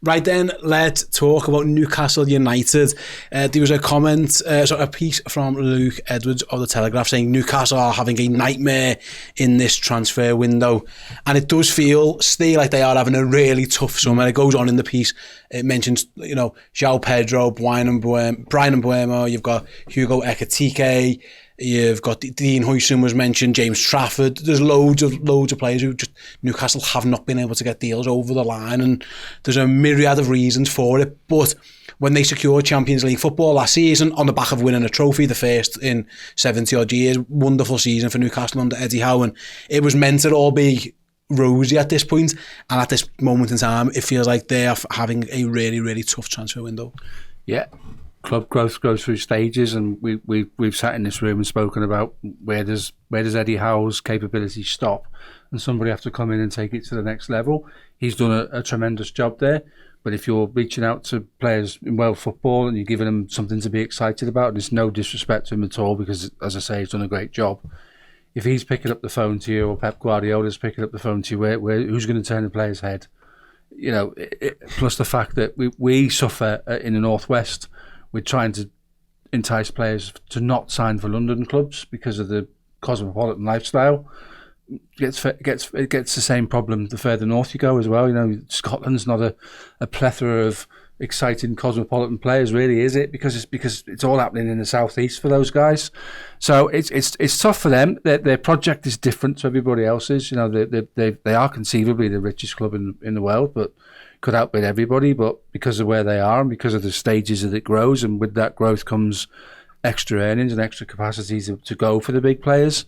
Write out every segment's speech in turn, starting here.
Right then, let's talk about Newcastle United. There was a comment, a piece from Luke Edwards of the Telegraph saying Newcastle are having a nightmare in this transfer window, and it does feel still like they are having a really tough summer. It goes on in the piece. It mentions, João Pedro, Brian Mbeumo. You've got Hugo Ekitike. You've got Dean Huijsen was mentioned, James Trafford. There's loads of players who just Newcastle have not been able to get deals over the line, and there's a myriad of reasons for it. But when they secured Champions League football last season on the back of winning a trophy, the first in 70 odd years, wonderful season for Newcastle under Eddie Howe, and it was meant to all be rosy at this point, and at this moment in time it feels like they are having a really, really tough transfer window. Yeah. Club growth goes through stages, and we've sat in this room and spoken about where does Eddie Howe's capability stop, and somebody have to come in and take it to the next level. He's done a tremendous job there, but if you're reaching out to players in world football and you're giving them something to be excited about, there's no disrespect to him at all, because as I say, he's done a great job. If he's picking up the phone to you, or Pep Guardiola's picking up the phone to you, who's going to turn the player's head? Plus the fact that we suffer in the Northwest. We're trying to entice players to not sign for London clubs because of the cosmopolitan lifestyle. It gets the same problem the further north you go as well. Scotland's not a plethora of exciting cosmopolitan players, really, is it? Because it's all happening in the southeast for those guys. So it's tough for them. Their project is different to everybody else's. They are conceivably the richest club in the world, but could outbid everybody. But because of where they are and because of the stages that it grows, and with that growth comes extra earnings and extra capacities to go for the big players,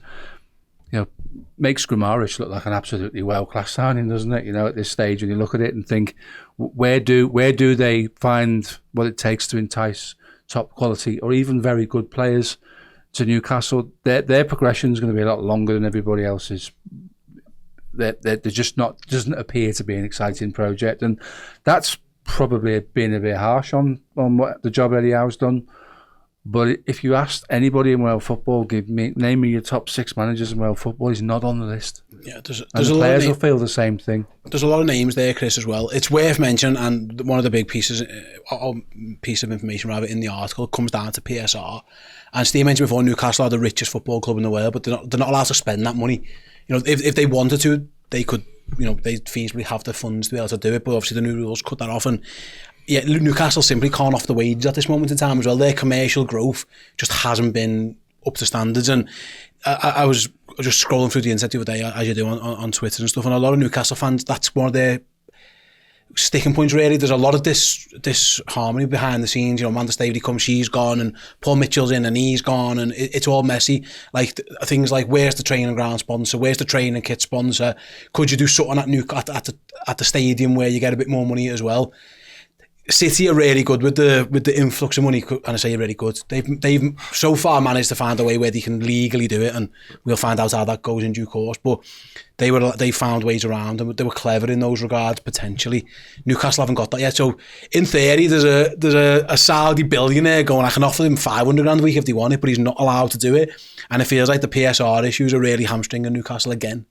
makes Grammarish look like an absolutely world-class signing, doesn't it? At this stage, when you look at it and think, where do they find what it takes to entice top quality or even very good players to Newcastle? Their progression is going to be a lot longer than everybody else's. They're just not, doesn't appear to be an exciting project, and that's probably been a bit harsh on what the job Eddie Howe's done. But if you asked anybody in world football, name me your top 6 managers in world football, he's not on the list. Yeah, there's the players will feel the same thing. There's a lot of names there, Chris, as well. It's worth mentioning, and one of the big piece of information in the article comes down to PSR. And Steve mentioned before, Newcastle are the richest football club in the world, but they're not allowed to spend that money. If they wanted to, they could. They'd feasibly have the funds to be able to do it, but obviously the new rules cut that off. And yeah, Newcastle simply can't off the wages at this moment in time as well. Their commercial growth just hasn't been up to standards. And I was just scrolling through the internet the other day, as you do on Twitter and stuff, and a lot of Newcastle fans, that's one of their sticking points, really. There's a lot of this harmony behind the scenes. Amanda Staveley comes, she's gone, and Paul Mitchell's in and he's gone, and it's all messy. Like things like, where's the training ground sponsor? Where's the training kit sponsor? Could you do something at the stadium where you get a bit more money as well? City are really good with the influx of money, and I say really good. They've so far managed to find a way where they can legally do it, and we'll find out how that goes in due course. But they found ways around, and they were clever in those regards potentially. Newcastle haven't got that yet. So in theory, there's a Saudi billionaire going, I can offer him 500 grand a week if they want it, but he's not allowed to do it. And it feels like the PSR issues are really hamstringing Newcastle again.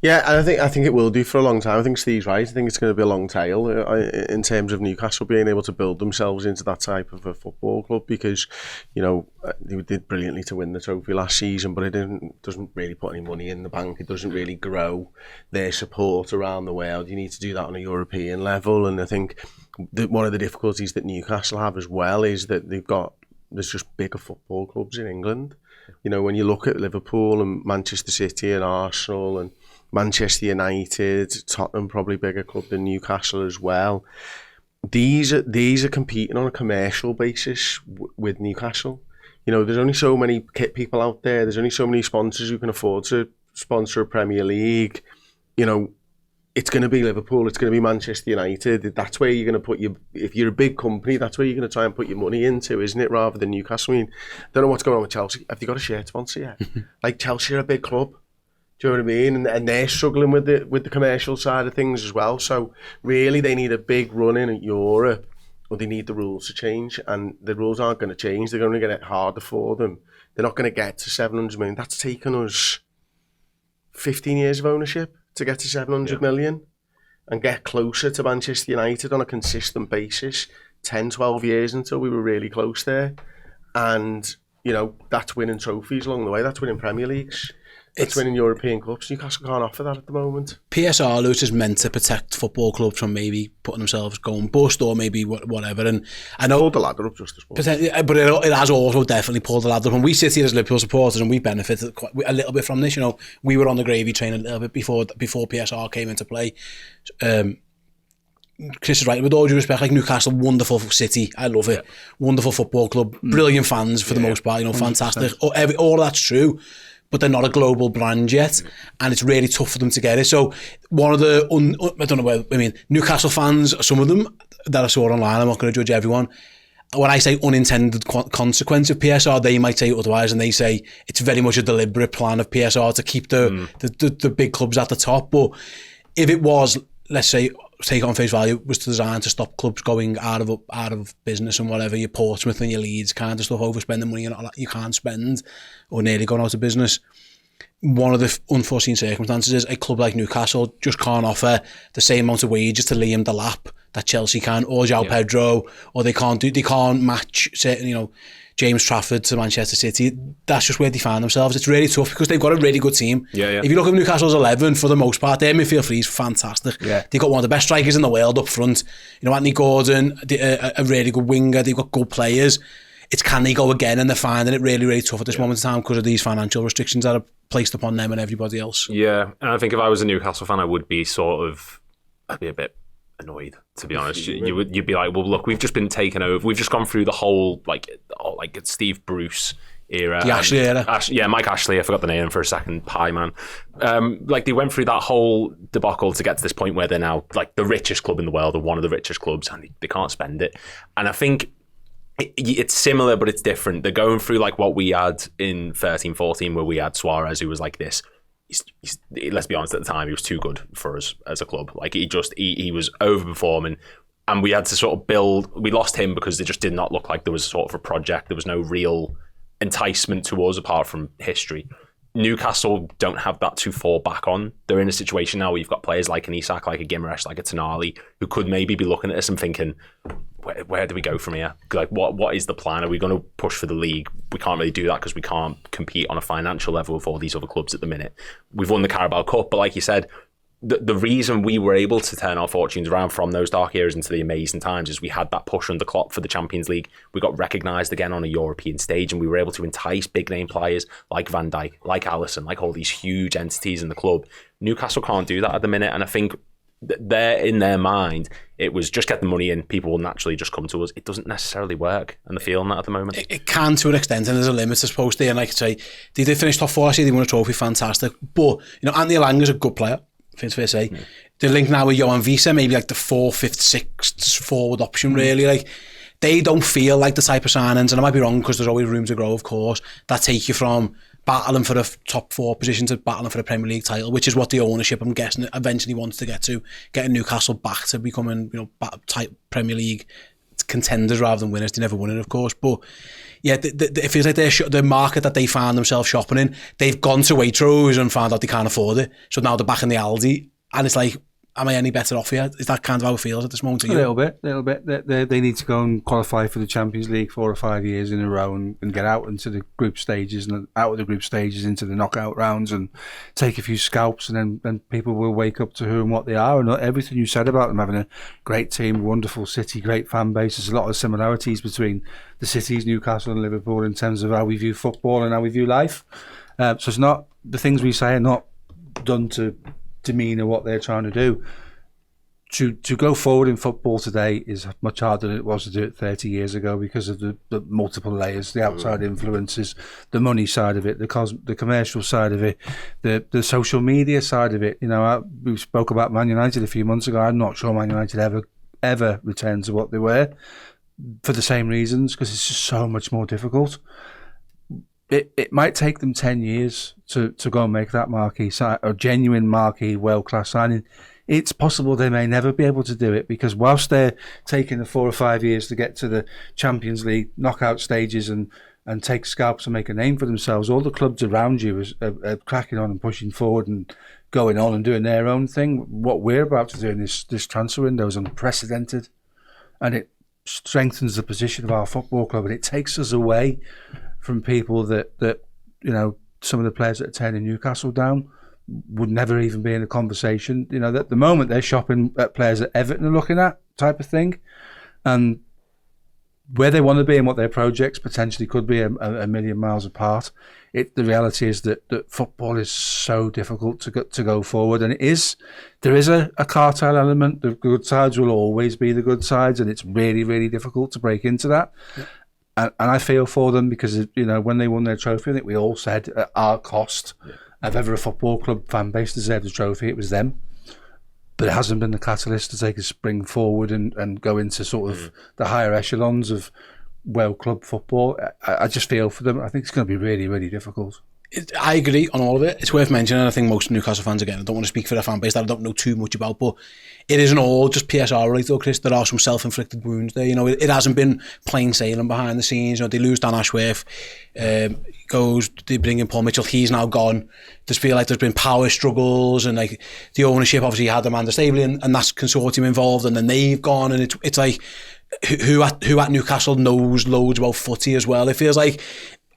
Yeah, and I think it will do for a long time. I think Steve's right. I think it's going to be a long tail in terms of Newcastle being able to build themselves into that type of a football club, because, they did brilliantly to win the trophy last season, but it doesn't really put any money in the bank. It doesn't really grow their support around the world. You need to do that on a European level, and I think that one of the difficulties that Newcastle have as well is that there's just bigger football clubs in England. When you look at Liverpool and Manchester City and Arsenal and Manchester United, Tottenham, probably bigger club than Newcastle as well. These are competing on a commercial basis with Newcastle. There's only so many kit people out there. There's only so many sponsors who can afford to sponsor a Premier League. It's going to be Liverpool. It's going to be Manchester United. That's where you're going to if you're a big company, that's where you're going to try and put your money into, isn't it? Rather than Newcastle. I don't know what's going on with Chelsea. Have they got a shirt sponsor yet? Like, Chelsea are a big club. Do you know what I mean? And they're struggling with the commercial side of things as well. So really, they need a big run in at Europe, or they need the rules to change. And the rules aren't going to change. They're going to get it harder for them. They're not going to get to 700 million. That's taken us 15 years of ownership to get to 700 million. and get closer to Manchester United on a consistent basis 10, 12 years until we were really close there. And, you know, that's winning trophies along the way. That's winning Premier Leagues. It's winning European Cups. Newcastle can't offer that at the moment. PSR, Lewis, is meant to protect football clubs from maybe putting themselves going bust or maybe whatever. And I know pulled the ladder up just as well. But it has also definitely pulled the ladder up. And we sit here as Liverpool supporters and we benefited a little bit from this. You know, we were on the gravy train a little bit before PSR came into play. Chris is right. With all due respect, like Newcastle, wonderful city. I love it. Yeah. Wonderful football club. Brilliant fans for the most part. You know, 100%. Fantastic. All that's true. But they're not a global brand yet, and it's really tough for them to get it. So one of the, I don't know where, I mean, Newcastle fans, some of them that I saw online, I'm not going to judge everyone. When I say unintended consequence of PSR, they might say otherwise, and they say it's very much a deliberate plan of PSR to keep the big clubs at the top. But if it was, let's say, take on face value, was designed to stop clubs going out of business and whatever, your Portsmouth and your Leeds kind of stuff, overspending money you can't spend, or nearly going out of business. One of the unforeseen circumstances is a club like Newcastle just can't offer the same amount of wages to Liam Delap that Chelsea can, or João Pedro, or they can't match certain, you know, James Trafford to Manchester City. That's just where they find themselves. It's really tough because they've got a really good team. If you look at Newcastle's 11, for the most part, their midfield three is fantastic. They've got one of the best strikers in the world up front. You know, Anthony Gordon, a really good winger. They've got good players. It's can they go again, and they're finding it really, really tough at this moment in time because of these financial restrictions that are placed upon them and everybody else. Yeah, and I think if I was a Newcastle fan, I'd be a bit annoyed, to be honest. You'd be like, well, look, we've just been taken over. We've just gone through the whole like Steve Bruce era. The Ashley era. Mike Ashley, I forgot the name for a second, Pie Man. Like they went through that whole debacle to get to this point where they're now like the richest club in the world, or one of the richest clubs, and they can't spend it. And I think it's similar, but it's different. They're going through like what we had in 13-14, where we had Suarez, who was like this. Let's be honest, at the time, he was too good for us as a club. Like he was overperforming, and we had to sort of build. We lost him because it just did not look like there was sort of a project. There was no real enticement to us apart from history. Newcastle don't have that to fall back on. They're in a situation now where you've got players like an Isak, like a Guimaraes, like a Tonali, who could maybe be looking at this and thinking, where do we go from here? Like, what is the plan? Are we going to push for the league? We can't really do that because we can't compete on a financial level with all these other clubs at the minute. We've won the Carabao Cup, but like you said, the reason we were able to turn our fortunes around from those dark eras into the amazing times is we had that push under Klopp for the Champions League. We got recognised again on a European stage, and we were able to entice big name players like Van Dijk, like Alisson, like all these huge entities in the club. Newcastle can't do that at the minute, and I think they're in their mind, it was just get the money in, people will naturally just come to us. It doesn't necessarily work, and they're feeling that at the moment. It can to an extent, and there's a limit, I suppose. And like I say, they did finish top 4 last year, they won a trophy, fantastic. But, you know, Anthony Lang is a good player. It's fair to say. Yeah. They're linked now with Johan Visa, maybe like the 4th, 5th, 6th forward option, really. Like, they don't feel like the type of signings, and I might be wrong because there's always room to grow, of course, that take you from battling for a top 4 position to battling for a Premier League title, which is what the ownership, I'm guessing, eventually wants to get to, getting Newcastle back to becoming, you know, type Premier League contenders rather than winners. They never won it, of course, but yeah, it feels like the market that they found themselves shopping in, they've gone to Waitrose and found out they can't afford it, so now they're back in the Aldi, and it's like, am I any better off here? Is that kind of how it feels at this moment? A little bit. They need to go and qualify for the Champions League 4 or 5 years in a row and get out into the group stages, and out of the group stages into the knockout rounds, and take a few scalps, and then people will wake up to who and what they are. And everything you said about them having a great team, wonderful city, great fan base, there's a lot of similarities between the cities, Newcastle and Liverpool, in terms of how we view football and how we view life. So it's not, the things we say are not done to demean what they're trying to do. To go forward in football today is much harder than it was to do it 30 years ago because of the multiple layers, the outside influences, the money side of it, the commercial side of it, the social media side of it. You know, we spoke about Man United a few months ago. I'm not sure Man United ever returned to what they were for the same reasons, because it's just so much more difficult. It might take them 10 years to go and make that marquee sign, a genuine marquee world-class signing. It's possible they may never be able to do it, because whilst they're taking the 4 or 5 years to get to the Champions League knockout stages and take scalps and make a name for themselves, all the clubs around you are cracking on and pushing forward and going on and doing their own thing. What we're about to do in this transfer window is unprecedented, and it strengthens the position of our football club, and it takes us away from people that some of the players that are turning Newcastle down would never even be in a conversation. At the moment they're shopping at players that Everton are looking at, type of thing, and where they want to be and what their projects potentially could be a million miles apart. The reality is that football is so difficult to go forward, and there is a cartel element. The good sides will always be the good sides, and it's really, really difficult to break into that. Yeah. And I feel for them because when they won their trophy, I think we all said at our cost, if ever a football club fan base deserved a trophy, it was them. But it hasn't been the catalyst to take a spring forward and go into sort of the higher echelons of world club football. I just feel for them. I think it's going to be really, really difficult. I agree on all of it. It's worth mentioning, and I think most Newcastle fans, again, I don't want to speak for their fan base that I don't know too much about, but it isn't all just PSR related though, Chris. There are some self-inflicted wounds there. It hasn't been plain sailing behind the scenes. They lose Dan Ashworth, they bring in Paul Mitchell, he's now gone. There's feel like there's been power struggles, and like the ownership obviously had Amanda Staveley and that's consortium involved, and then they've gone, and it's like who at Newcastle knows loads about footy as well. It feels like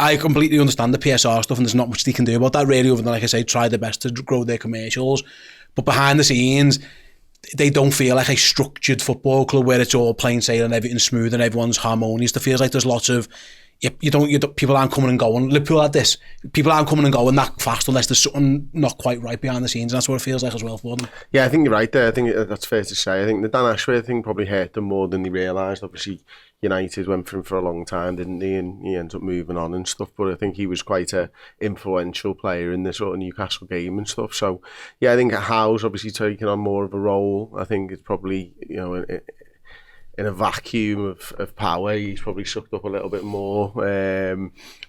I completely understand the PSR stuff, and there's not much they can do about that really, other than, like I say, try their best to grow their commercials. But behind the scenes, they don't feel like a structured football club where it's all plain sailing, everything's smooth and everyone's harmonious. There feels like there's lots of people aren't coming and going. Liverpool had this. People aren't coming and going that fast unless there's something not quite right behind the scenes, and that's what it feels like as well for them. Yeah, I think you're right there. I think that's fair to say. I think the Dan Ashworth thing probably hurt them more than they realised. Obviously, United went for him for a long time, didn't they? And he ended up moving on and stuff. But I think he was quite a influential player in the sort of Newcastle game and stuff. So, yeah, I think Howe's obviously taking on more of a role. I think it's probably, in a vacuum of power, he's probably sucked up a little bit more,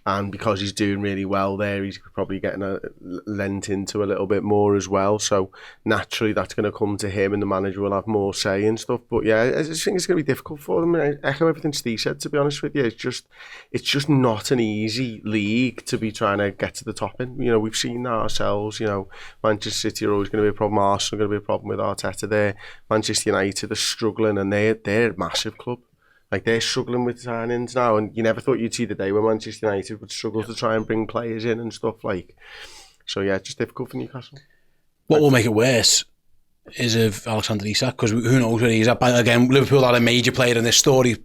and because he's doing really well there, he's probably getting lent into a little bit more as well, so naturally that's going to come to him, and the manager will have more say and stuff. But yeah, I just think it's going to be difficult for them. I echo everything Steve said, to be honest with you. It's just not an easy league to be trying to get to the top in. We've seen that ourselves. Manchester City are always going to be a problem, Arsenal are going to be a problem with Arteta there, Manchester United are struggling, and they're a massive club. Like, they're struggling with signings now, and you never thought you'd see the day when Manchester United would struggle to try and bring players in and stuff like. So yeah, it's just difficult for Newcastle. What will make it worse is if Alexander Isak, because who knows where he's at. But again, Liverpool are a major player in this story,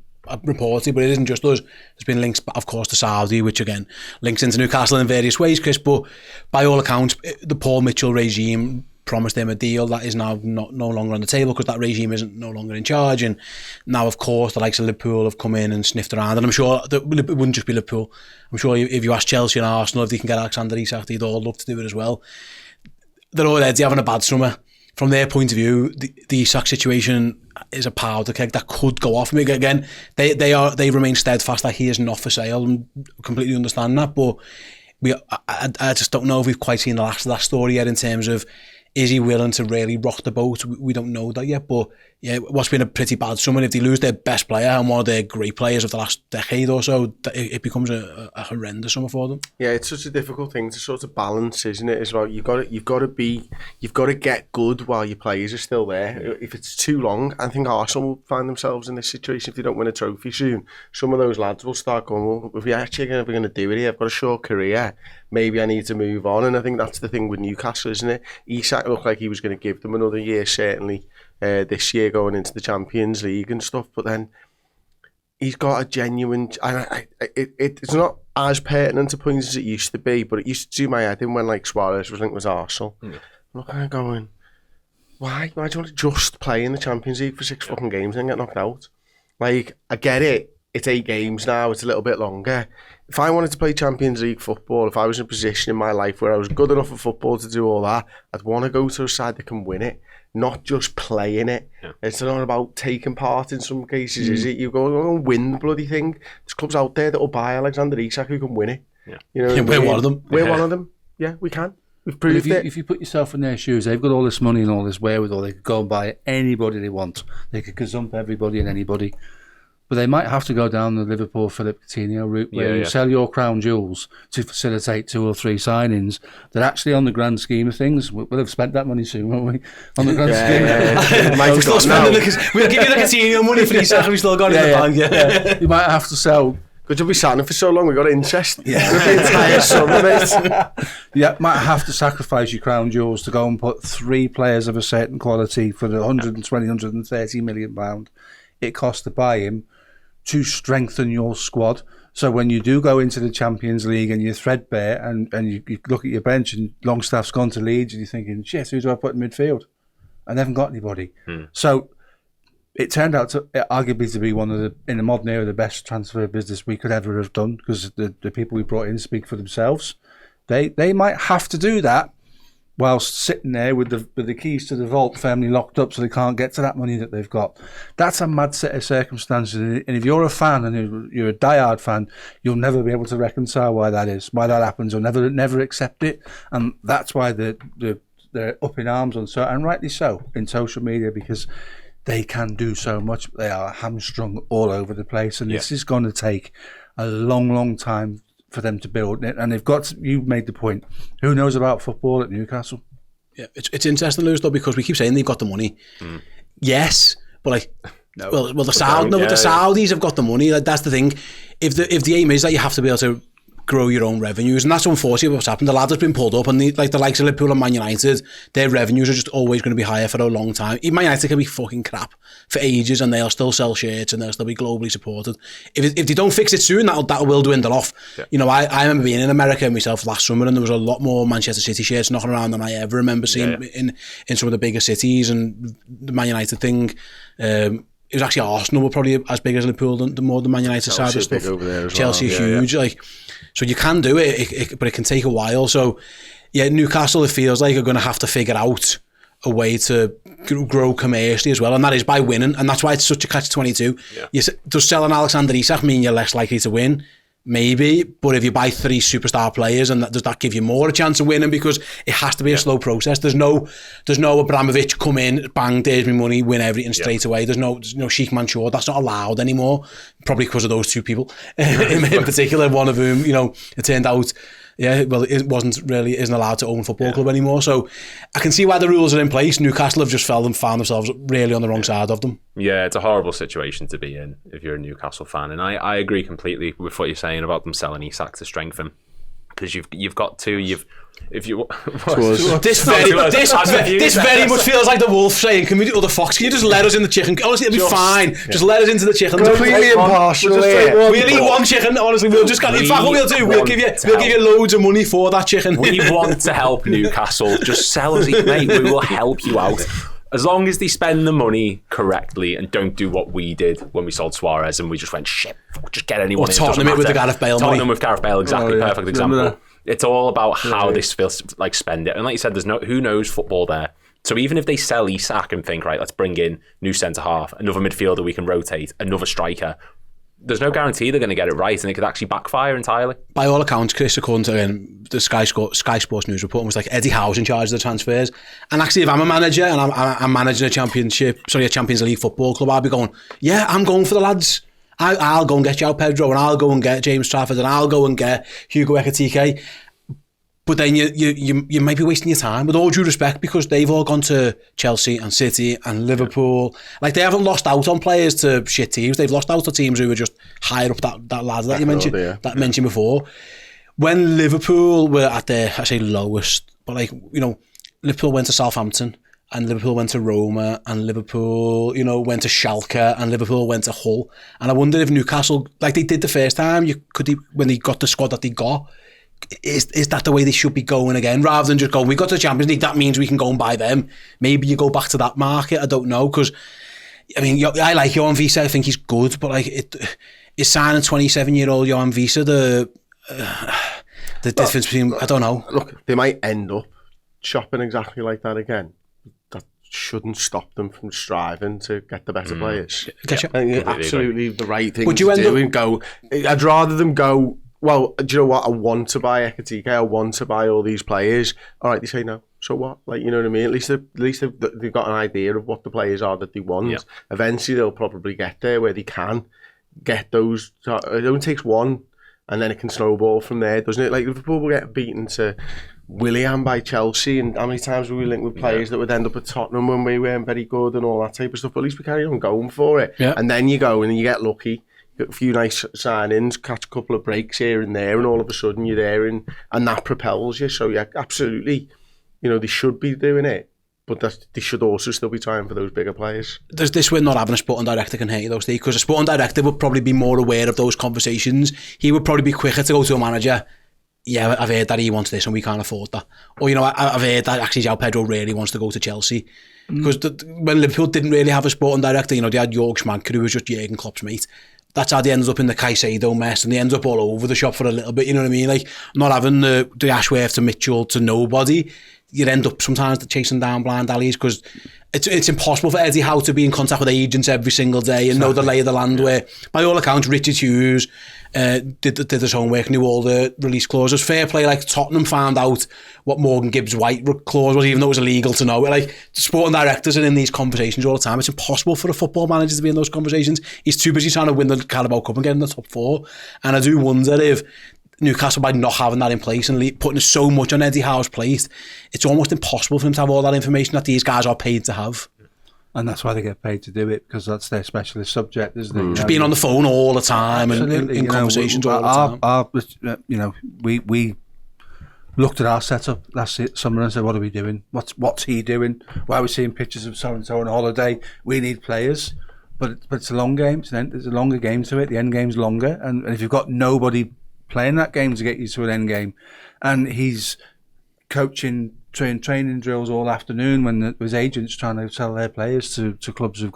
reported, but it isn't just us. There's been links, of course, to Saudi, which again links into Newcastle in various ways, Chris. But by all accounts, the Paul Mitchell regime promised him a deal that is now no longer on the table, because that regime isn't no longer in charge. And now, of course, the likes of Liverpool have come in and sniffed around, and I'm sure that it wouldn't just be Liverpool. I'm sure if you ask Chelsea and Arsenal if they can get Alexander Isak, they'd all love to do it as well. They're already having a bad summer. From their point of view, the Isak situation is a powder keg that could go off. Again, they remain steadfast that he is not for sale, and completely understand that. But I just don't know if we've quite seen the last of that story yet, in terms of, is he willing to really rock the boat? We don't know that yet. But yeah, what's been a pretty bad summer, if they lose their best player and one of their great players of the last decade or so, it becomes a horrendous summer for them. Yeah, it's such a difficult thing to sort of balance, isn't it? As well, you've got to get good while your players are still there. If it's too long, I think Arsenal will find themselves in this situation if they don't win a trophy soon. Some of those lads will start going, well, if we're actually going to do it here, I've got a short career, maybe I need to move on. And I think that's the thing with Newcastle, isn't it? Isak looked like he was going to give them another year, certainly. This year going into the Champions League and stuff, but then he's got a genuine. It's not as pertinent to points as it used to be, but it used to do my head in when like Suarez was linked with Arsenal. I'm looking at going, why do you want to just play in the Champions League for 6 fucking games and get knocked out? Like, I get it. It's 8 games now. It's a little bit longer. If I wanted to play Champions League football, if I was in a position in my life where I was good enough at football to do all that, I'd want to go to a side that can win it, not just playing it. Yeah. It's not about taking part in some cases, is it? You go and win the bloody thing. There's clubs out there that will buy Alexander Isak who can win it. Yeah. We're one of them. We're one of them. Yeah, we can. We've proved it. If you put yourself in their shoes, they've got all this money and all this wherewithal. They could go and buy anybody they want. They could gazump everybody and anybody. But they might have to go down the Liverpool Philip Coutinho route where you sell your crown jewels to facilitate 2 or 3 signings that actually, on the grand scheme of things, we'll have spent that money soon, won't we? On the grand scheme. We're still spending we'll give you the Coutinho money for Isak, we still got it in the bank. You might have to sell. Because you'll be sat for so long, we got interest. The entire summer, mate. Yeah, might have to sacrifice your crown jewels to go and put 3 players of a certain quality for the 120, 130 million pound it costs to buy him, to strengthen your squad. So when you do go into the Champions League and you're threadbare and you look at your bench and Longstaff's gone to Leeds and you're thinking, shit, who do I put in midfield? I haven't got anybody. So it turned out to arguably to be one of in the modern era, the best transfer business we could ever have done, because the people we brought in speak for themselves. They might have to do that whilst sitting there with the keys to the vault firmly locked up so they can't get to that money that they've got. That's a mad set of circumstances. And if you're a fan and you're a diehard fan, you'll never be able to reconcile why that is, why that happens. You'll never accept it. And that's why they're up in arms on so, and rightly so, in social media, because they can do so much. They are hamstrung all over the place. And this is going to take a long, long time for them to build it, and they've got. You made the point. Who knows about football at Newcastle? Yeah, it's interesting, Lewis, though, because we keep saying they've got the money. Yes, but like, no. well, the Saudis have got the money. Like, that's the thing. If the aim is that you have to be able to grow your own revenues, and that's unfortunately what's happened. The lads have been pulled up, and the likes of Liverpool and Man United, their revenues are just always going to be higher for a long time. Man United can be fucking crap for ages, and they'll still sell shirts, and they'll still be globally supported. If they don't fix it soon, that will dwindle off. Yeah. You know, I remember being in America myself last summer, and there was a lot more Manchester City shirts knocking around than I ever remember seeing in some of the bigger cities. And the Man United thing, it was actually Arsenal were probably as big as Liverpool, the more the Man United side of stuff. Over there as Chelsea huge, like. So you can do it, but it can take a while. So, yeah, Newcastle, it feels like, are going to have to figure out a way to grow commercially as well, and that is by winning, and that's why it's such a catch-22. Yeah. Does selling Alexander Isak mean you're less likely to win? Maybe, but if you buy 3 superstar players, and does that give you more a chance of winning? Because it has to be a slow process. There's no Abramovich come in, bang, there's my money, win everything straight away. There's no Sheikh Mansour. That's not allowed anymore, probably because of those 2 people in particular. One of whom, it turned out, it isn't allowed to own a football club anymore. So I can see why the rules are in place. Newcastle have just found themselves really on the wrong side of them. Yeah, it's a horrible situation to be in if you're a Newcastle fan, and I agree completely with what you're saying about them selling Isak to strengthen, because you've got to this very much feels like the wolf saying, "Can we, or the fox? Can you just let us in the chicken? Honestly, it'll be fine. Just let us into the chicken. Completely impartial. We'll eat one chicken. Honestly, we'll just. In fact, what we'll do, we'll give you loads of money for that chicken. We want to help Newcastle. Just sell us, mate. We will help you out. As long as they spend the money correctly and don't do what we did when we sold Suarez and we just went, shit, just get anyone in. Or Tottenham with the Gareth Bale money. Tottenham with Gareth Bale, exactly. Perfect example. It's all about how this feels, like, spend it. And like you said, there's who knows football there. So even if they sell Isak and think, right, let's bring in new centre-half, another midfielder we can rotate, another striker, there's no guarantee they're going to get it right, and it could actually backfire entirely. By all accounts, Chris, according to the Sky Sports News report, was like Eddie Howe's in charge of the transfers. And actually, if I'm a manager and I'm managing a Champions League football club, I'll be going, yeah, I'm going for the lads. I'll go and get João Pedro, and I'll go and get James Trafford, and I'll go and get Hugo Ekitike. But then you might be wasting your time, with all due respect, because they've all gone to Chelsea and City and Liverpool. Like, they haven't lost out on players to shit teams. They've lost out to teams who were just higher up that ladder that you mentioned before. When Liverpool were at their, I say, lowest, but Liverpool went to Southampton, and Liverpool went to Roma, and Liverpool, went to Schalke, and Liverpool went to Hull. And I wonder if Newcastle, like they did the first time, when they got the squad that they got, is that the way they should be going again, rather than just going, we got to the Champions League, that means we can go and buy them? Maybe you go back to that market. I don't know, because I like Johan Visa. I think he's good, but is signing 27-year-old Johan Visa the difference between, I don't know. Look, they might end up shopping exactly like that again. That shouldn't stop them from striving to get the better players. Absolutely the right thing to do, and go. I'd rather them go, well, do you know what? I want to buy Ekitike. I want to buy all these players. All right, they say no. So what? Like, you know what I mean? At least they've got an idea of what the players are that they want. Yeah. Eventually, they'll probably get there where they can get those. It only takes one, and then it can snowball from there, doesn't it? Like Liverpool will get beaten to Willian by Chelsea, and how many times we linked with players that would end up at Tottenham when we weren't very good and all that type of stuff. But at least we carry on going for it, and then you go and you get lucky. A few nice signings, catch a couple of breaks here and there, and all of a sudden you're there, and that propels you. So yeah, absolutely, they should be doing it, but they should also still be trying for those bigger players. There's this way not having a sporting director can hate those things, because a sporting director would probably be more aware of those conversations. He would probably be quicker to go to a manager. Yeah, I've heard that he wants this and we can't afford that. Or, I've heard that actually João Pedro really wants to go to Chelsea. Because when Liverpool didn't really have a sporting director, they had Jörg Schmanker, who was just Jurgen Klopp's mate. That's how they ended up in the Caicedo mess, and they ended up all over the shop for a little bit, you know what I mean? Like, not having the Ashworth to Mitchell to nobody, you'd end up sometimes chasing down blind alleys, because it's impossible for Eddie Howe to be in contact with agents every single day and know the lay of the land, where, by all accounts, Richard Hughes did his homework, knew all the release clauses. Fair play, like Tottenham found out what Morgan Gibbs White clause was, even though it was illegal to know it. Like, sporting directors are in these conversations all the time. It's impossible for a football manager to be in those conversations. He's too busy trying to win the Carabao Cup and get in the top four. And I do wonder if Newcastle, by not having that in place and putting so much on Eddie Howe's plate, it's almost impossible for him to have all that information that these guys are paid to have. And that's why they get paid to do it, because that's their specialist subject, isn't it? Just being on the phone all the time and in conversations all the time. We looked at our setup last summer and said, what are we doing? What's he doing? Why are we seeing pictures of so-and-so on holiday? We need players. But it's a long game. There's a longer game to it. The end game's longer. And if you've got nobody playing that game to get you to an end game, and he's coaching training drills all afternoon when his agents trying to sell their players to clubs who've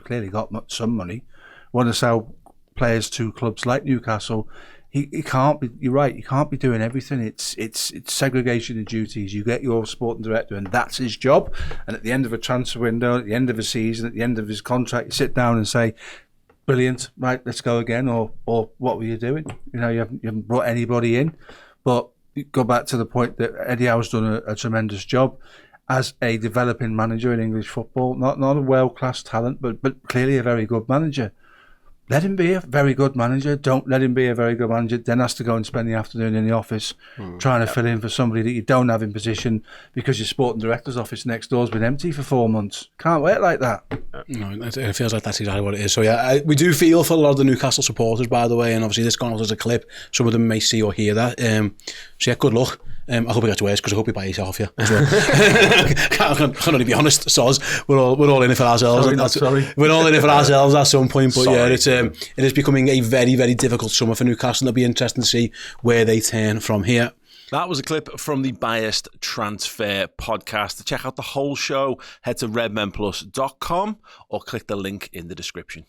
clearly got some money, want to sell players to clubs like Newcastle. He can't be. You're right. He can't be doing everything. It's segregation of duties. You get your sporting director, and that's his job. And at the end of a transfer window, at the end of a season, at the end of his contract, you sit down and say, brilliant, right, let's go again, or what were you doing? You haven't brought anybody in. But go back to the point that Eddie Howe's done a tremendous job as a developing manager in English football. Not a world-class talent, but clearly a very good manager. Let him be a very good manager. Don't let him be a very good manager. Then has to go and spend the afternoon in the office trying to fill in for somebody that you don't have in position because your sporting director's office next door's been empty for 4 months. Can't work like that. No, it feels like that's exactly what it is. So yeah, we do feel for a lot of the Newcastle supporters, by the way, and obviously this gone out as a clip. Some of them may see or hear that. So yeah, good luck. I hope it gets worse, because I hope you buy yourself, yeah, as well. I can only be honest, soz. We're all in it for ourselves. Sorry. We're all in it for ourselves at some point. But yeah, it is becoming a very, very difficult summer for Newcastle. It'll be interesting to see where they turn from here. That was a clip from the Biased Transfer podcast. To check out the whole show, head to redmenplus.com or click the link in the description.